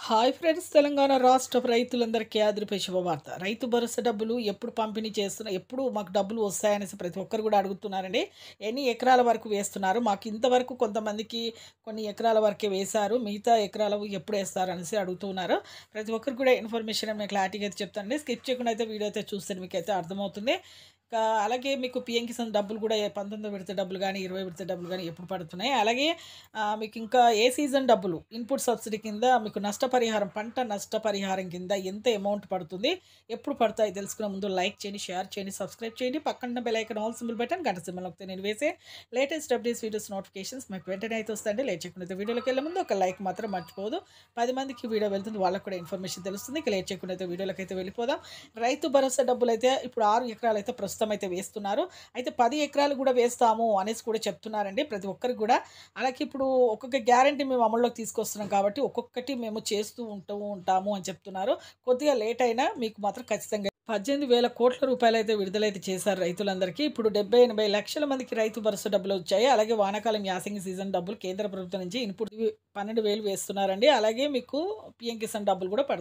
Hi friends, Telangana రాష్ట్ర రైతులందరికీ ఆదరిపే శుభవార్త. రైతు భరోసా డబ్బులు ఎప్పుడు పంపిణీ చేస్తున్నా, ఎప్పుడు మాకు డబ్బులు వస్తాయనేసి ప్రతి ఒక్కరు కూడా అడుగుతున్నారండి. ఎన్ని ఎకరాల వరకు వేస్తున్నారు, మాకు ఇంతవరకు కొంతమందికి కొన్ని ఎకరాల వరకే వేశారు, మిగతా ఎకరాలు ఎప్పుడు వేస్తారు అనేసి అడుగుతున్నారు. ప్రతి ఒక్కరు కూడా ఇన్ఫర్మేషన్ నేను క్లారిటీగా అయితే చెప్తానండి. స్కిప్ చేయకుండా అయితే వీడియో అయితే చూస్తే మీకు అయితే అర్థమవుతుంది. అలాగే మీకు పిఎం కిసాన్ డబ్బులు కూడా 19 విడత డబ్బులు కానీ 20 విడత డబ్బులు కానీ ఎప్పుడు పడుతున్నాయి. అలాగే మీకు ఇంకా ఏ సీజన్ డబ్బులు ఇన్పుట్ సబ్సిడీ కింద మీకు నష్టపరిహారం, పంట నష్టపరిహారం కింద ఎంత అమౌంట్ పడుతుంది, ఎప్పుడు పడతాయి తెలుసుకునే ముందు లైక్ చేయండి, షేర్ చేయండి, సబ్స్క్రైబ్ చేయండి. పక్కన bell icon all symbol button గంట సింబల్ నొక్కితే నేను వేసే లేటెస్ట్ అప్డేట్స్ వీడియోస్ నోటిఫికేషన్స్ మీకు వెంటనే అయితే వస్తాయండి. లేట్ చేయకుండా అయితే వీడియోలోకి వెళ్ళే ముందు ఒక లైక్ మాత్రం మర్చిపోదు. 10 మందికి వీడియో వెళ్తుంది, వాళ్ళకు కూడా ఇన్ఫర్మేషన్ తెలుస్తుంది. ఇక లేట్ చేయకుండా అయితే వీడియోలోకి అయితే వెళ్ళిపోదాం. రైతు భరోసా డబ్బులు అయితే ఇప్పుడు 6 ఎకరాలు అయితే ప్రస్తుతం అయితే వేస్తున్నారు. అయితే 10 ఎకరాలు కూడా వేస్తాము అనేసి కూడా చెప్తున్నారండి ప్రతి ఒక్కరికి కూడా. అలాగే ఇప్పుడు ఒక్కొక్క గ్యారంటీ మేము అమల్లోకి తీసుకొస్తున్నాం కాబట్టి ఒక్కొక్కటి మేము చేస్తూ ఉంటాము అని చెప్తున్నారు. కొద్దిగా లేట్ అయినా మీకు మాత్రం ఖచ్చితంగా 18,000 కోట్ల రూపాయలైతే విడుదలైతే చేశారు రైతులందరికీ. ఇప్పుడు 70-80 లక్షల మందికి రైతు భరోసా డబ్బులు వచ్చాయి. అలాగే వానాకాలం యాసంగి సీజన్ డబ్బులు కేంద్ర ప్రభుత్వం నుంచి ఇన్పుట్ 12,000 వేస్తున్నారండి. అలాగే మీకు పిఎం కిసాన్ డబ్బులు కూడా పడుతుంది.